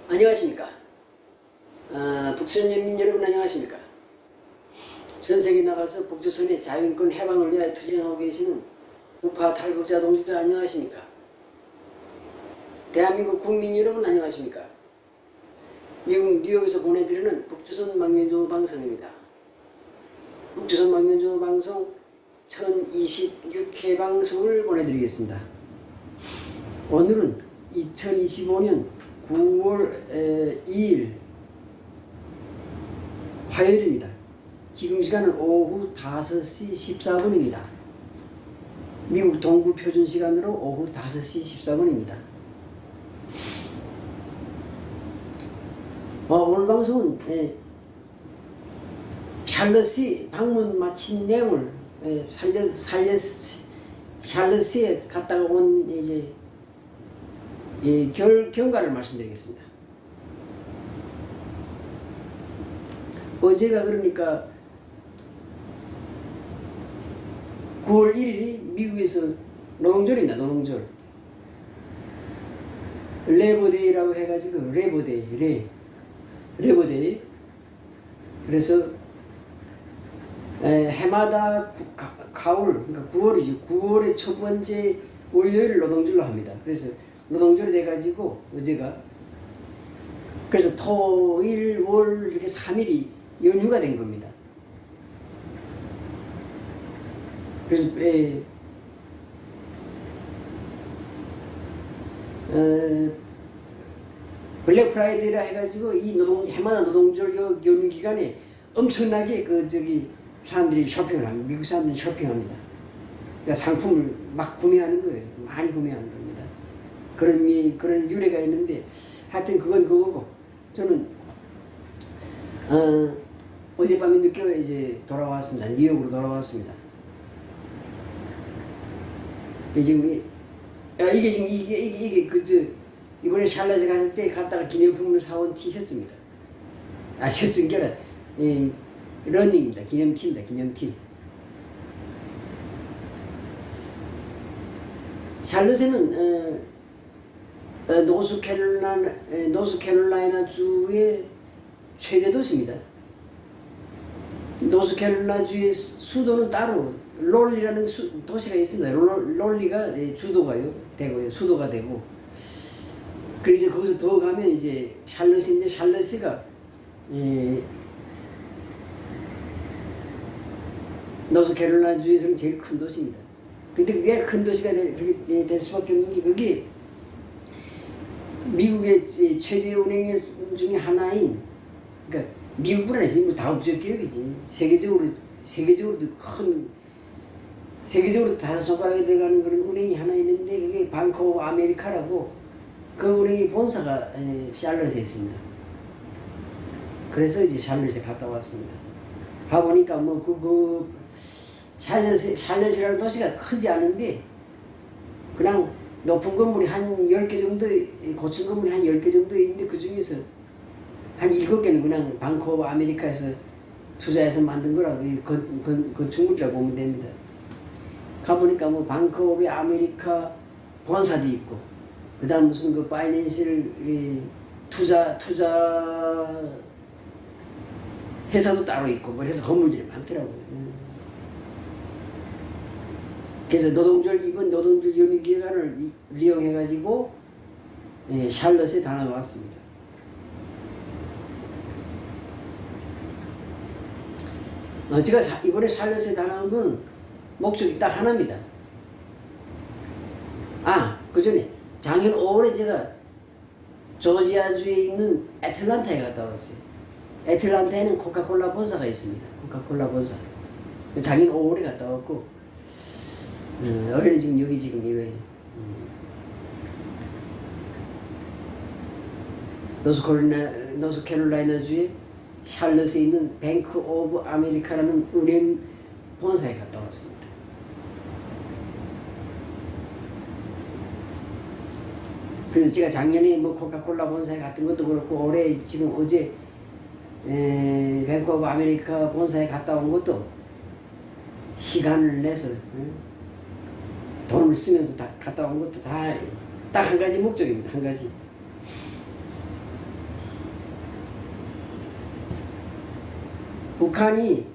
안녕하십니까. 북선연민 여러분 안녕하십니까. 전세계 나가서 북조선의 자유인권 해방을 위하여 투쟁하고 계시는 우파 탈북자 동지들 안녕하십니까. 대한민국 국민 여러분 안녕하십니까. 미국 뉴욕에서 보내드리는 북조선 망명조 방송입니다. 북조선 망명조 방송 1026회 방송을 보내드리겠습니다. 오늘은 2025년 9월 2일 화요일입니다. 지금 시간은 오후 5시 14분입니다. 미국 동부 표준 시간으로 오후 5시 14분입니다. 오늘 방송은 샬럿이 방문 마친 내용을 샬럿에 갔다가 온 이제 경과를 말씀드리겠습니다. 어제가 그러니까 9월 1일이 미국에서 노동절입니다. 노동절. 레버데이라고 해가지고 레버데이. 그래서 해마다 가을, 그러니까 9월이죠. 9월의 첫 번째 월요일을 노동절로 합니다. 그래서 노동절이 돼가지고 어제가 그래서 토일, 월 이렇게 3일이 연휴가 된 겁니다. 그래서 블랙 프라이데이라 해가지고 이 해마다 노동절 연휴 기간에 엄청나게 사람들이 쇼핑을 합니다. 미국 사람들이 쇼핑합니다. 그러니까 상품을 막 구매하는 거예요. 많이 구매하는 겁니다. 그런 유래가 있는데 하여튼 그건 그거고 저는 어젯밤에 늦게 이제 돌아왔습니다. 뉴욕으로 돌아왔습니다. 이게 이번에 샬럿에 갔을 때 갔다가 기념품을 사온 티셔츠입니다. 셔츠인 게 아니라 러닝입니다. 기념티입니다. 기념티. 샬럿에는 노스캐롤라이나 주의 최대 도시입니다. 노스캐롤라이나 주의 수도는 따로 롤리라는 도시가 있습니다. 롤리가 주도가요, 되고요, 수도가 되고. 그리고 이제 거기서 더 가면 이제 샬럿인데 샬럿이가 노스캐롤라이나 주에서는 제일 큰 도시입니다. 근데 그게 큰 도시가 될 수밖에 없는 게 그게 미국의 최대 은행 중에 하나인, 그러니까 미국뿐 아니지 뭐 다국적 기업이지. 세계적으로도 큰, 세계적으로 5손가락에 들어가는 그런 은행이 하나 있는데 그게 방크 오브 아메리카라고 그 은행의 본사가 샬럿에 있습니다. 그래서 이제 샬럿에 갔다 왔습니다. 가보니까 샬럿이라는 도시가 크지 않은데 그냥 높은 건물이 한 10개 정도, 고층 건물이 한 10개 정도 있는데 그 중에서 한 7개는 그냥 방크 오브 아메리카에서 투자해서 만든 거라고 건축물이라고 보면 됩니다. 가보니까 방크 오브 아메리카 본사도 있고 그 다음 무슨 파이낸셜 투자 회사도 따로 있고 그래서 건물들이 많더라고요. 그래서 이번 노동절 연휴 기간을 이용해가지고 샬럿에 다녀왔습니다. 제가 이번에 샬럿에 다녀온 건 목적이 딱 하나입니다. 그 전에 작년 5월에 제가 조지아주에 있는 애틀란타에 갔다 왔어요. 애틀란타에는 코카콜라 본사가 있습니다. 코카콜라 본사. 작년 5월에 갔다 왔고 올해는 지금 여기 이외에 노스캐롤라이나 주의 샬럿에 있는 뱅크 오브 아메리카라는 은행 본사에 갔다 왔습니다. 그래서 제가 작년에 코카콜라 본사에 갔던 것도 그렇고 올해 지금 어제 뱅크 오브 아메리카 본사에 갔다 온 것도 시간을 내서 돈을 쓰면서 다 갔다 온 것도 다 딱 한 가지 목적입니다. 한 가지. 북한은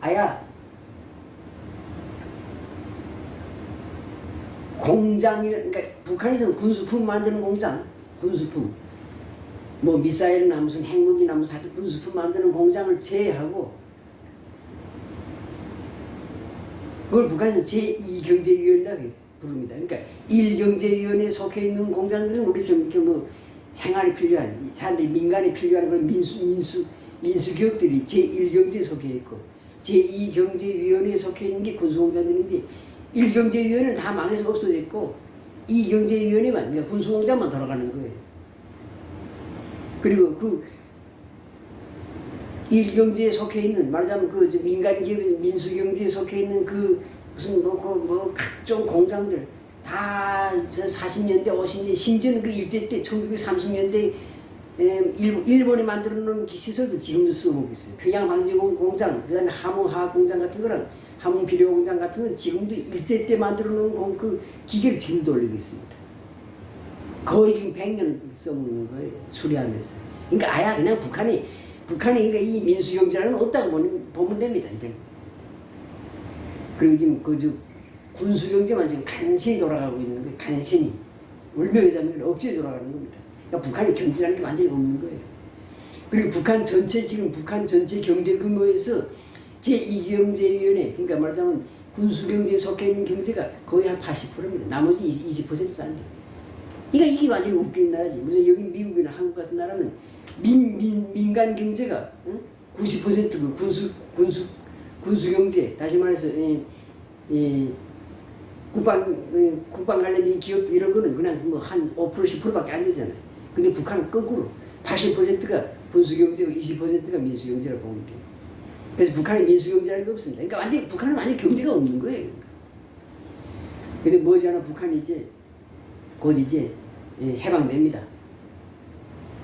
아야 그러니까 북한에서는 군수품 만드는 공장, 군수품, 뭐 미사일이나 무슨 핵무기나 무슨 하여튼 군수품 만드는 공장을 제외하고 그걸 북한에서는 제2경제위원회라고 부릅니다. 그러니까 1경제위원회에 속해 있는 공장들은 우리처럼 이렇게 뭐 생활이 필요한 사람들이 민간에 필요한 그런 민수기업들이 제1경제에 속해 있고 제2경제위원회에 속해 있는 게 군수공장들인데 1경제위원회는 다 망해서 없어져 있고 2경제위원회만 그러니까 군수공장만 돌아가는 거예요. 그리고 그 1경제에 속해 있는 말하자면 그 민간기업 민수경제에 속해 있는 그 무슨 뭐 각종 공장들 다 40년대 50년대 심지어는 그 일제 때 1930년대 일본이 만들어 놓은 시설도 지금도 쓰고 있어요. 평양방지공장, 그 다음에 함흥화학공장 같은 거랑 함흥비료공장 같은 건 지금도 일제 때 만들어 놓은 그 기계를 지금도 돌리고 있습니다. 거의 지금 100년 써먹는 거예요. 수리하면서. 그러니까 아야 그냥 북한이 그러니까 이 민수경제라는 건 없다고 보면 됩니다. 이제. 그리고 지금 군수경제만 지금 간신히 돌아가고 있는 거예요. 간신히. 울며이자면 억지로 돌아가는 겁니다. 그러니까 북한의 경제라는 게 완전히 없는 거예요. 그리고 북한 전체 경제 규모에서 제2경제위원회, 그러니까 말하자면 군수경제에 속해 있는 경제가 거의 한 80%입니다. 나머지 20%도 안 돼요. 그러니까 이게 완전히 웃긴 나라지. 무슨 여기 미국이나 한국 같은 나라는 민간 경제가 90%그 군수경제, 다시 말해서 국방 관련된 기업 이런 거는 그냥 뭐 한 5% 10%밖에 안 되잖아요. 근데 북한은 거꾸로 80%가 군수경제고 20%가 민수경제라고 보면 돼요. 그래서 북한에 민수경제라는 게 없습니다. 그러니까 북한은 완전 경제가 없는 거예요. 근데 머지않아 북한이 곧 해방됩니다.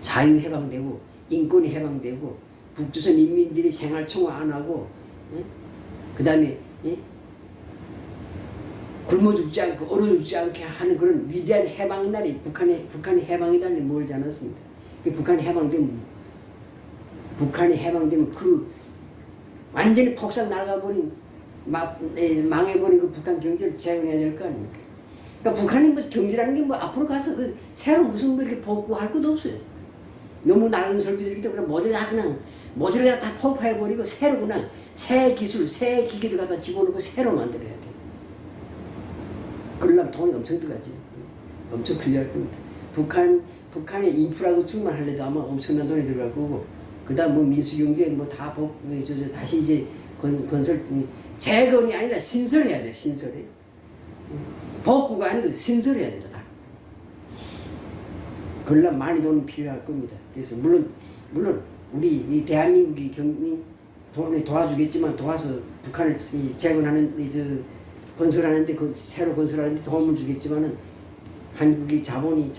자유 해방되고 인권이 해방되고 북조선 인민들이 생활총화 안 하고 그 다음에 굶어 죽지 않고 얼어 죽지 않게 하는 그런 위대한 해방의 날이 북한의 해방의 날이 멀지 않았습니다. 북한이 해방되면 그 완전히 폭삭 나가버린 망해버린 그 북한 경제를 재건해야 될 거 아닙니까? 그러니까 북한이 뭐 경제라는 게 뭐 앞으로 가서 새로 무슨 뭐 이렇게 복구할 것도 없어요. 너무 낡은 설비들이기 때문에 모듈을 다 폭파해버리고 새로 그냥 새 기술, 새 기계들 갖다 집어넣고 새로 만들어야 돼. 그러려면 돈이 엄청 들어가지. 엄청 필요할 겁니다. 북한의 인프라 구축만 하려도 아마 엄청난 돈이 들어갈 거고, 그 다음 뭐 민수경제 뭐 다 다시 건설, 재건이 아니라 신설해야 돼, 신설해. 복구가 아니고 신설해야 된다. 그러려면 많이 돈이 필요할 겁니다. 그래서 물론 우리 이 대한민국이 돈을 도와주겠지만 도와서 북한을 재건하는 건설하는데 새로 건설하는데 도움을 주겠지만은 한국의 자본의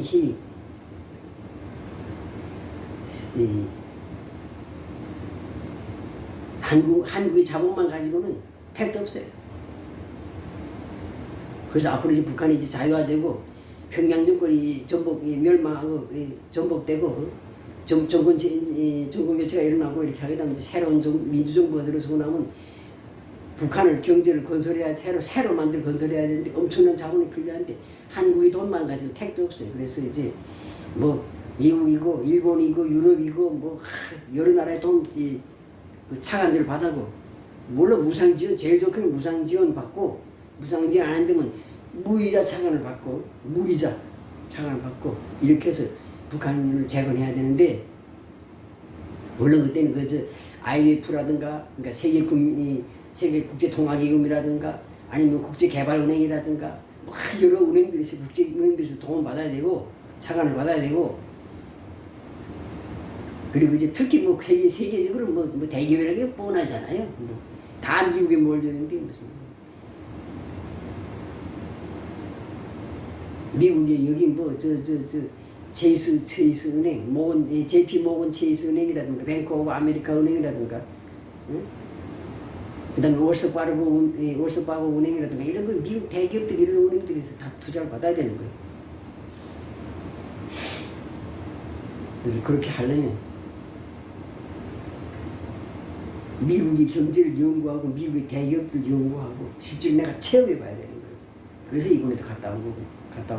힘이 한국의 자본만 가지고는 택도 없어요. 그래서 앞으로 북한이 자유화되고 평양 정권이 멸망하고 전복되고 정권 교체가 일어나고 이렇게 하게 되면 새로운 민주정부가 들어서고 나면 북한을 경제를 건설해야 새로 건설해야 되는데 엄청난 자본이 필요한데 한국이 돈만 가지고 택도 없어요. 그래서 뭐 미국이고 일본이고 유럽이고 뭐 여러 나라의 차관들을 받아고 물론 무상지원 제일 좋게는 무상지원 받고 무상지원 안 한다면 무이자 차관을 받고 무이자 차관을 받고 이렇게 해서 북한을 재건해야 되는데 물론 그때는 IMF라든가 그러니까 세계국제통화기금이라든가 아니면 국제개발은행이라든가 뭐 여러 국제은행들에서 도움 받아야 되고 차관을 받아야 되고 그리고 특히 뭐 세계적으로 뭐 대기업이라는 게 뻔하잖아요. 다 미국에 몰려있는데 무슨 미국에 여기 체이스 은행, JP 모건 체이스 은행이라든가 뱅크 오브 아메리카 은행이라든가 그 다음에 월스파고 은행이라든가 이런 거 미국 대기업들 이런 은행들에서 다 투자를 받아야 되는 거예요. 그래서 그렇게 하려면 미국의 경제를 연구하고 미국의 대기업들 연구하고 실제로 내가 체험해 봐야 되는 거예요. 그래서 이번에도 갔다 온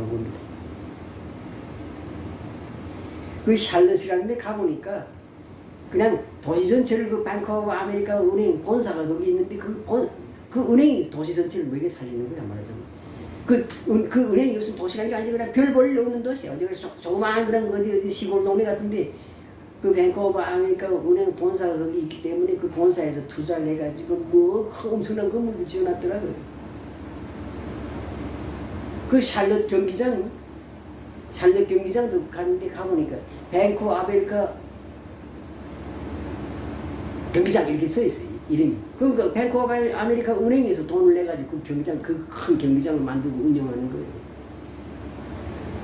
겁니다. 그 샬럿이라는 데 가보니까 그냥 도시 전체를 그 뱅크 오브 아메리카 은행 본사가 거기 있는데 그 은행이 도시 전체를 뭐게 살리는 거야 말하자면. 그 은행이 무슨 도시라는 게 아니지 그냥 별 볼일 없는 도시야. 어디 조그마한 그런 어디 시골 동네 같은데 그 뱅크 오브 아메리카 은행 본사가 거기 있기 때문에 그 본사에서 투자를 해가지고 뭐 엄청난 건물을 지어놨더라고요. 그 샬럿 경기장도 갔는데 가보니까 뱅크 오브 아메리카 경기장 이렇게 써있어요. 이름이. 그러니까 뱅크 오브 아메리카 은행에서 돈을 내가지고 그 경기장, 그 큰 경기장을 만들고 운영하는 거예요.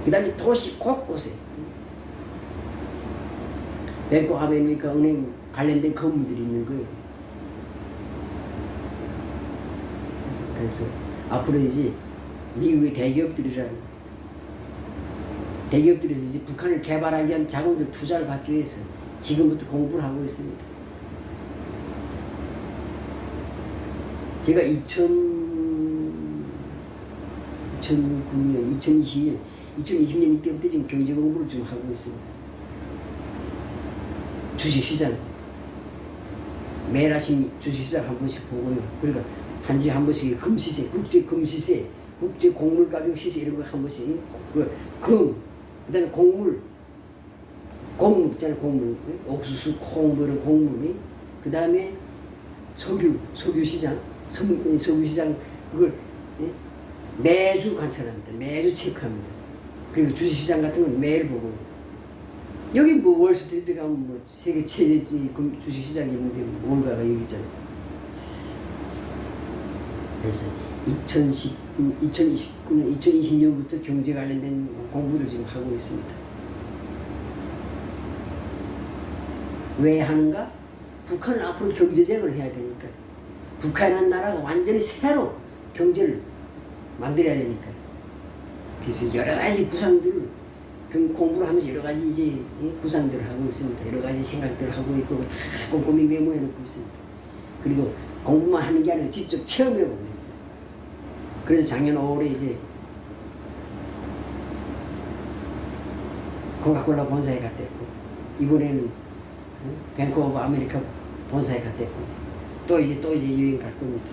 그 다음에 도시 곳곳에 뱅크 오브 아메리카 은행 관련된 건물들이 있는 거예요. 그래서 앞으로 이제 미국의 대기업들에서 이제 북한을 개발하기 위한 자금들 투자를 받기 위해서 지금부터 공부를 하고 있습니다. 제가 2009년, 2020년 이때부터 지금 경제 공부를 좀 하고 있습니다. 주식시장, 매일 아침 주식시장 한 번씩 보고요. 그러니까 한 주에 한 번씩 금시세, 국제 금시세, 국제 곡물 가격 시세 이런 거 한 번씩 그다음에 곡물 있잖아요. 곡물, 옥수수, 콩 이런 곡물이 그다음에 석유시장 그걸 매주 관찰합니다. 매주 체크합니다. 그리고 주식시장 같은 건 매일 보고 여기 뭐 월스트리트 가면 뭐 세계 최대 주식시장이 있는데 몰가가 여기 있잖아요. 그래서 2029년, 2020년부터 경제 관련된 공부를 지금 하고 있습니다. 왜 하는가? 북한은 앞으로 경제제고를 해야 되니까. 북한이라는 나라가 완전히 새로 경제를 만들어야 되니까. 그래서 여러 가지 구상들을 공부를 하면서 여러 가지 이제 구상들을 하고 있습니다. 여러 가지 생각들을 하고 있고 다 꼼꼼히 메모해 놓고 있습니다. 그리고 공부만 하는 게 아니라 직접 체험해 보고 있어요. 그래서 작년 5월에 이제 코카콜라 본사에 갔댔고 이번에는 뱅크 오브 아메리카 본사에 갔댔고 또 이제 여행 갈 겁니다.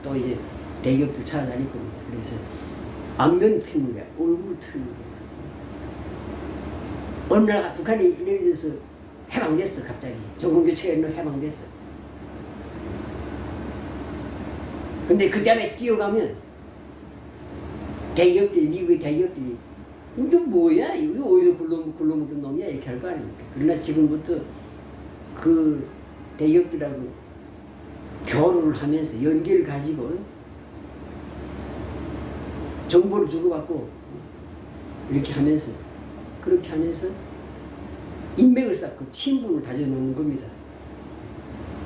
또 이제 대기업들 찾아다닐 겁니다. 그래서 안면 트는 거야. 얼굴 트는 거야. 어느 날 북한이 예를 들어서 해방됐어. 갑자기 정권교체가 해방됐어. 근데 그 다음에 뛰어가면 대기업들이, 미국의 대기업들이 너 뭐야? 이거 어디서 굴러먹던 놈이야? 이렇게 할 거 아닙니까? 그러나 지금부터 그 대기업들하고 교류를 하면서 연계를 가지고 정보를 주고받고 이렇게 하면서 그렇게 하면서 인맥을 쌓고 친분을 다져놓는 겁니다.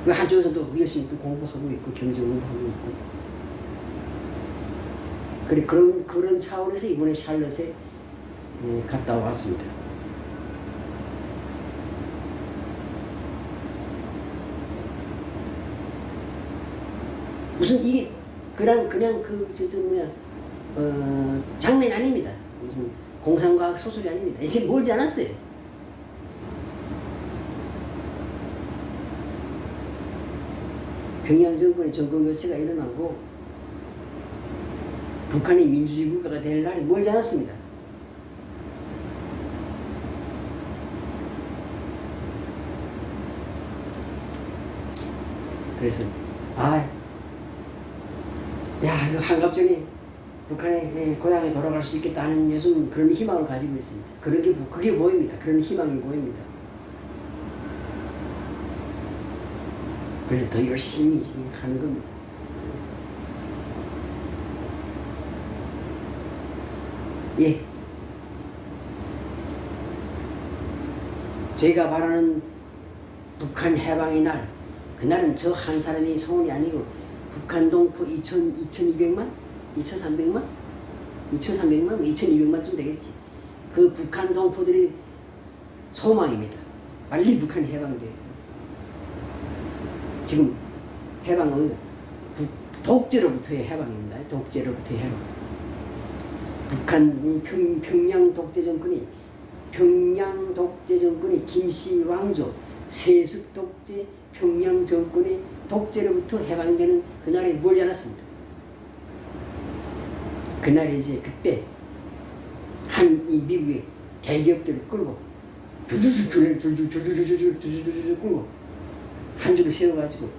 그 한쪽에서도 열심히 또 공부하고 있고 경제 공부하고 있고 그래 그런 차원에서 이번에 샬럿에 갔다 왔습니다. 무슨 이게 그냥 장난이 아닙니다. 무슨 공상과학 소설이 아닙니다. 이제 멀지 않았어요. 평양 정권의 정권 교체가 일어나고 북한이 민주주의 국가가 될 날이 멀지 않았습니다. 그래서 이거 한갑전에 북한의 고향에 돌아갈 수 있겠다는 요즘 그런 희망을 가지고 있습니다. 그게 보입니다. 그런 희망이 보입니다. 그래서 더 열심히 하는 겁니다. 예. 제가 바라는 북한 해방의 날, 그날은 저 한 사람의 소원이 아니고 북한 동포 2200만? 2300만? 2300만? 2200만쯤 되겠지. 그 북한 동포들의 소망입니다. 빨리 북한이 해방되어서. 지금 해방은 독재로부터의 해방입니다. 독재로부터의 해방. 북한 평양 독재 정권이 김씨 왕조 세습 독재 평양 정권의 독재로부터 해방되는 그날이 멀지 않았습니다. 그날에 이제 그때 이 미국의 대기업들을 끌고 줄줄줄 끌고 한 줄을 세워가지고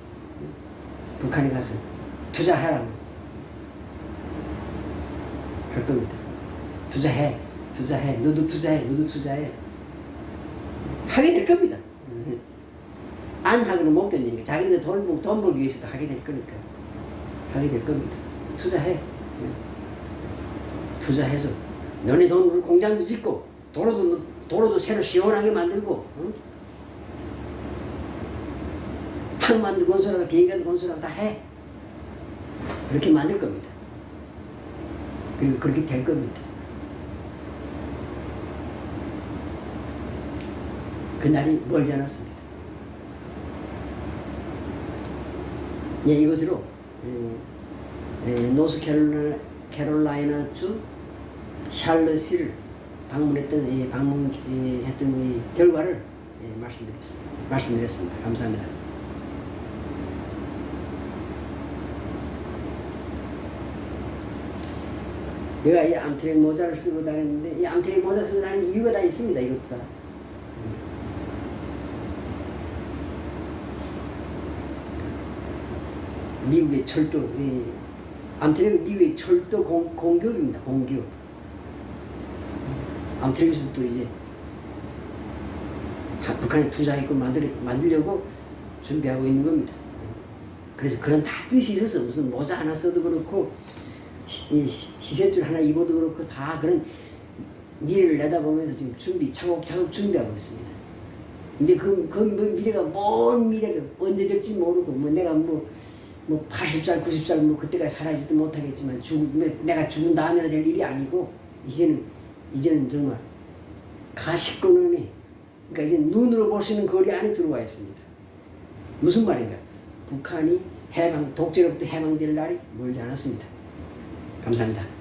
북한에 가서 투자하라고 할 겁니다. 투자해. 너도 투자해. 하게 될 겁니다. 안 하고는 못 견디니까 자기들 돈 벌기 위해서도 하게 될 거니까 하게 될 겁니다. 투자해. 투자해서 너네 돈으로 공장도 짓고 도로도 새로 시원하게 만들고 항만도 건설하고 비행기도 건설하고 다 해. 그렇게 만들 겁니다. 그리고 그렇게 될 겁니다. 그날이 멀지 않았습니다. 예, 이것으로 노스캐롤라이나주 샬럿시를 방문했던 결과를 말씀드렸습니다. 감사합니다. 내가 이 암트랙 모자를 쓰고 다니는데 이 암트랙 모자 쓰고 다니는 이유가 다 있습니다. 이것도 다. 미국의 철도, 암트랙은 미국의 철도 공기업입니다. 공기업. 암트랙에서 또 이제 북한에 투자했고 만들려고 준비하고 있는 겁니다. 그래서 그런 다 뜻이 있어서 무슨 모자 하나 써도 그렇고 티셔츠 하나 입어도 그렇고 다 그런 미래를 내다보면서 지금 차곡차곡 준비하고 있습니다. 근데 그 미래가 뭔 미래가 언제 될지 모르고 내가 80살, 90살 그때까지 살아지도 못하겠지만 내가 죽은 다음에나 될 일이 아니고 이제는 정말 가시권은에 그러니까 이제 눈으로 볼 수 있는 거리 안에 들어와 있습니다. 무슨 말인가? 북한이 독재로부터 해방될 날이 멀지 않았습니다. 감사합니다.